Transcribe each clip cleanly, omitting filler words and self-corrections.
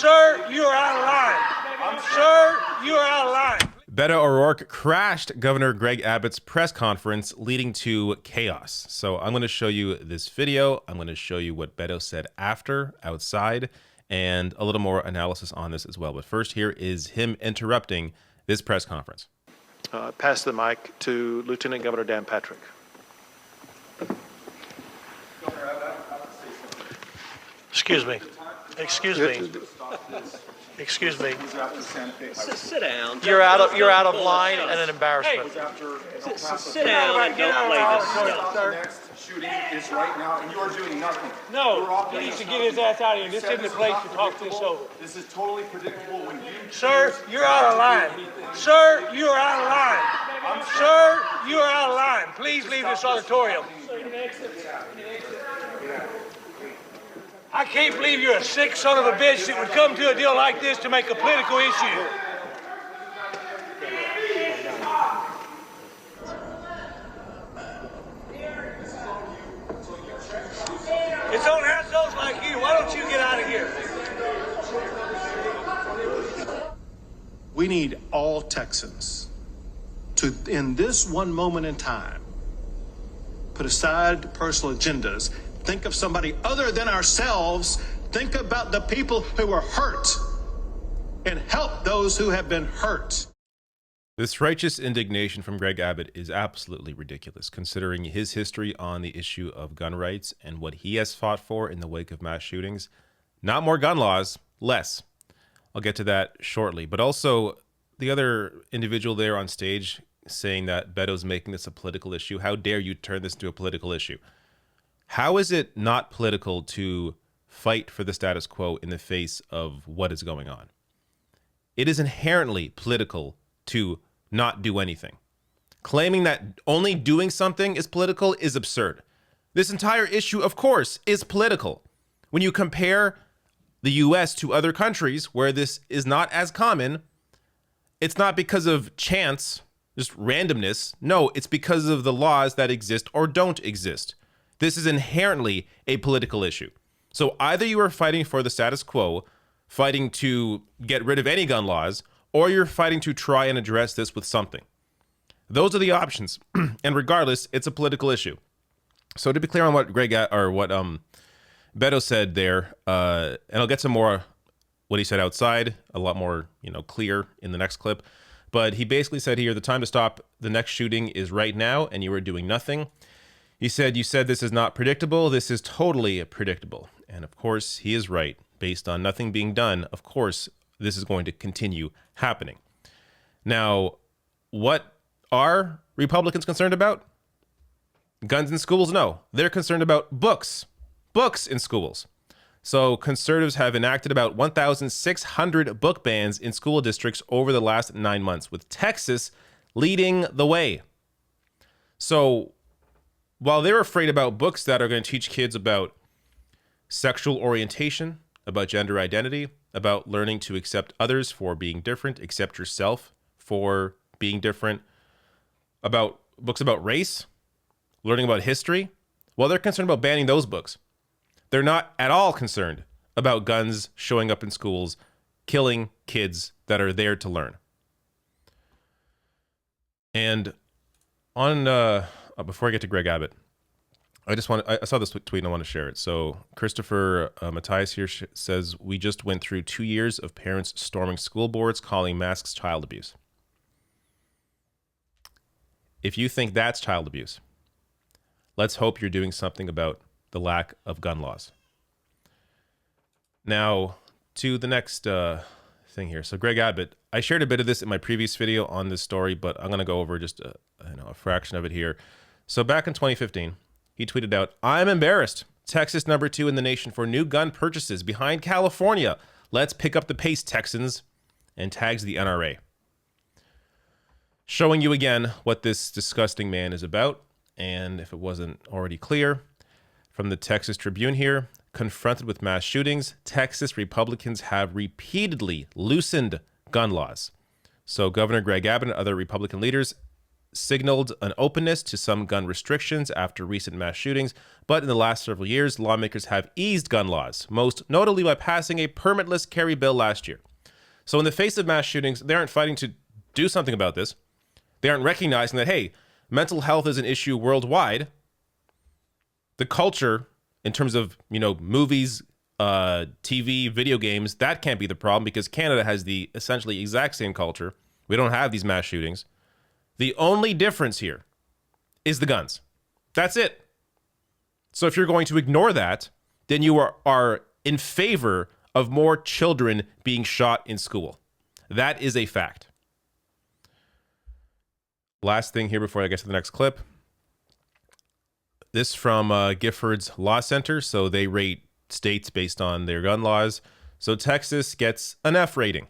Sir, you are out of line. Sir, you are out of line. Beto O'Rourke crashed Governor Greg Abbott's press conference, leading to chaos. So I'm going to show you this video. I'm going to show you what Beto said after, outside, and a little more analysis on this as well. But first, here is him interrupting this press conference. Pass the mic to Lieutenant Governor Dan Patrick. Excuse me. Excuse me. Excuse me. Sit down. You're out of line and an embarrassment. Sit down and don't play this stuff. The next shooting is right now, and you are doing nothing. No, he needs to get his ass out of here. This isn't the place to talk this over. This is totally predictable when you... Sir, you're out of line. Sir, you are out of line. Sir, you are out of line. Please leave this auditorium. I can't believe you're a sick son of a bitch that would come to a deal like this to make a political issue. It's on assholes like you. Why don't you get out of here? We need all Texans to, in this one moment in time, put aside personal agendas, think of somebody other than ourselves, think about the people who are hurt, and help those who have been hurt. This righteous indignation from Greg Abbott is absolutely ridiculous, considering his history on the issue of gun rights and what he has fought for in the wake of mass shootings. Not more gun laws, less. I'll get to that shortly. But also, the other individual there on stage saying that Beto's making this a political issue. How dare you turn this into a political issue? How is it not political to fight for the status quo in the face of what is going on? It is inherently political to not do anything. Claiming that only doing something is political is absurd. This entire issue, of course, is political. When you compare the US to other countries where this is not as common, it's not because of chance, just randomness. No, it's because of the laws that exist or don't exist. This is inherently a political issue. So either you are fighting for the status quo, fighting to get rid of any gun laws, or you're fighting to try and address this with something. Those are the options. And regardless, it's a political issue. So to be clear on what Beto said there, and I'll get some more what he said outside, a lot more, clear in the next clip. But he basically said here, the time to stop the next shooting is right now, and you are doing nothing. He said, you said this is not predictable. This is totally predictable. And of course, he is right. Based on nothing being done, of course, this is going to continue happening. Now, what are Republicans concerned about? Guns in schools? No. They're concerned about books. Books in schools. So conservatives have enacted about 1,600 book bans in school districts over the last 9 months, with Texas leading the way. So while they're afraid about books that are going to teach kids about sexual orientation, about gender identity, about learning to accept others for being different, accept yourself for being different, about books about race, learning about history, well, they're concerned about banning those books. They're not at all concerned about guns showing up in schools, killing kids that are there to learn. And on before I get to Greg Abbott, I saw this tweet and I want to share it. So Christopher Matthias here says, we just went through 2 years of parents storming school boards, calling masks child abuse. If you think that's child abuse, let's hope you're doing something about the lack of gun laws. Now to the next thing here. So Greg Abbott, I shared a bit of this in my previous video on this story, but I'm going to go over just a fraction of it here. So back in 2015, he tweeted out, I'm embarrassed. Texas #2 in the nation for new gun purchases behind California. Let's pick up the pace, Texans. And tags the NRA. Showing you again what this disgusting man is about. And if it wasn't already clear, from the Texas Tribune here, confronted with mass shootings, Texas Republicans have repeatedly loosened gun laws. So Governor Greg Abbott and other Republican leaders signaled an openness to some gun restrictions after recent mass shootings, but in the last several years, lawmakers have eased gun laws, most notably by passing a permitless carry bill last year. So in the face of mass shootings, they aren't fighting to do something about this. They aren't recognizing that, hey, mental health is an issue worldwide. The culture, in terms of, movies, TV, video games, that can't be the problem because Canada has the essentially exact same culture. We don't have these mass shootings. The only difference here is the guns. That's it. So if you're going to ignore that, then you are in favor of more children being shot in school. That is a fact. Last thing here before I get to the next clip. This from Gifford's Law Center. So they rate states based on their gun laws. So Texas gets an F rating.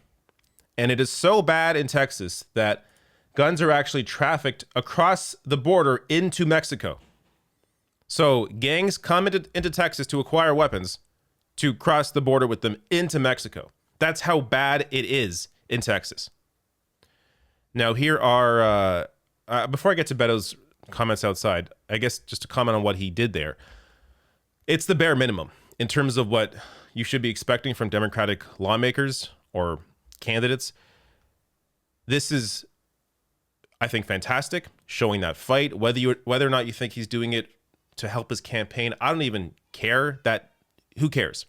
And it is so bad in Texas that guns are actually trafficked across the border into Mexico. So gangs come into Texas to acquire weapons to cross the border with them into Mexico. That's how bad it is in Texas. Now, here are, before I get to Beto's comments outside, I guess just to comment on what he did there. It's the bare minimum in terms of what you should be expecting from Democratic lawmakers or candidates. This is, I think, fantastic, showing that fight. Whether or not you think he's doing it to help his campaign, I don't even care. Who cares?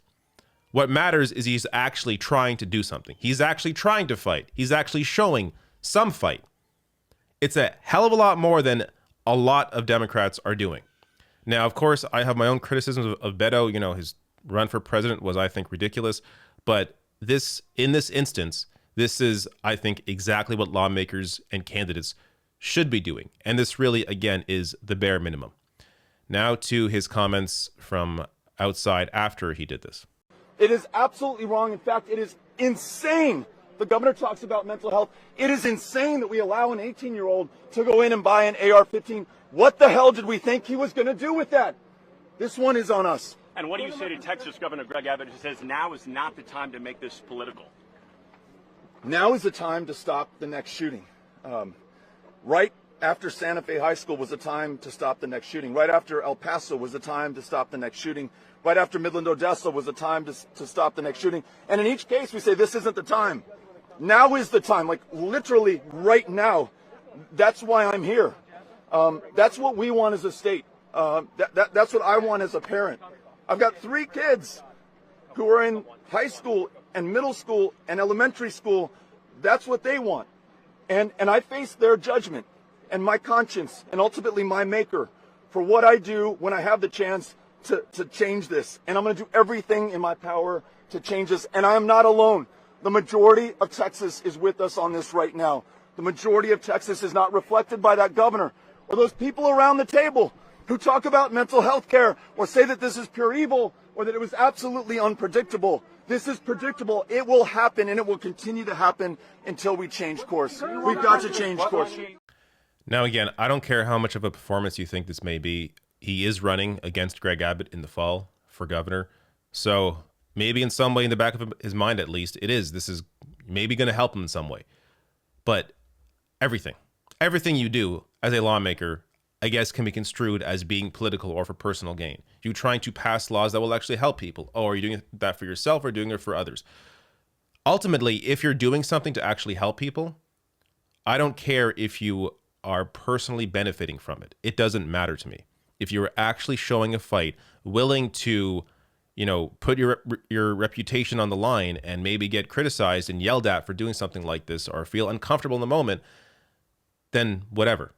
What matters is he's actually trying to do something. He's actually trying to fight. He's actually showing some fight. It's a hell of a lot more than a lot of Democrats are doing. Now, of course, I have my own criticisms of Beto. His run for president was, I think, ridiculous. But in this instance, this is, I think, exactly what lawmakers and candidates should be doing. And this really, again, is the bare minimum. Now to his comments from outside after he did this. It is absolutely wrong. In fact, it is insane. The governor talks about mental health. It is insane that we allow an 18-year-old to go in and buy an AR-15. What the hell did we think he was going to do with that? This one is on us. And what do you say to Texas Governor Greg Abbott, who says now is not the time to make this political? Now is the time to stop the next shooting. Right after Santa Fe High School was the time to stop the next shooting. Right after El Paso was the time to stop the next shooting. Right after Midland, Odessa was the time to stop the next shooting. And in each case, we say this isn't the time. Now is the time, like literally right now. That's why I'm here. That's what we want as a state. That's what I want as a parent. I've got 3 kids who are in high school and middle school and elementary school. That's what they want. And I face their judgment and my conscience and ultimately my maker for what I do when I have the chance to change this. And I'm going to do everything in my power to change this. And I am not alone. The majority of Texas is with us on this right now. The majority of Texas is not reflected by that governor or those people around the table who talk about mental health care or say that this is pure evil or that it was absolutely unpredictable. This is predictable. It will happen, and it will continue to happen until we change course. We've got to change course. Now, again, I don't care how much of a performance you think this may be. He is running against Greg Abbott in the fall for governor. So maybe in some way, in the back of his mind at least, this is maybe going to help him in some way. But everything you do as a lawmaker, I guess, can be construed as being political or for personal gain. You trying to pass laws that will actually help people. Oh, are you doing that for yourself or doing it for others? Ultimately, if you're doing something to actually help people, I don't care if you are personally benefiting from it. It doesn't matter to me. If you're actually showing a fight, willing to, put your reputation on the line and maybe get criticized and yelled at for doing something like this or feel uncomfortable in the moment, then whatever.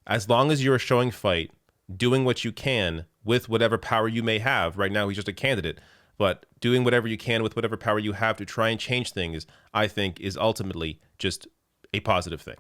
As long as you're showing fight, doing what you can with whatever power you may have. Right now, he's just a candidate, but doing whatever you can with whatever power you have to try and change things, I think, is ultimately just a positive thing.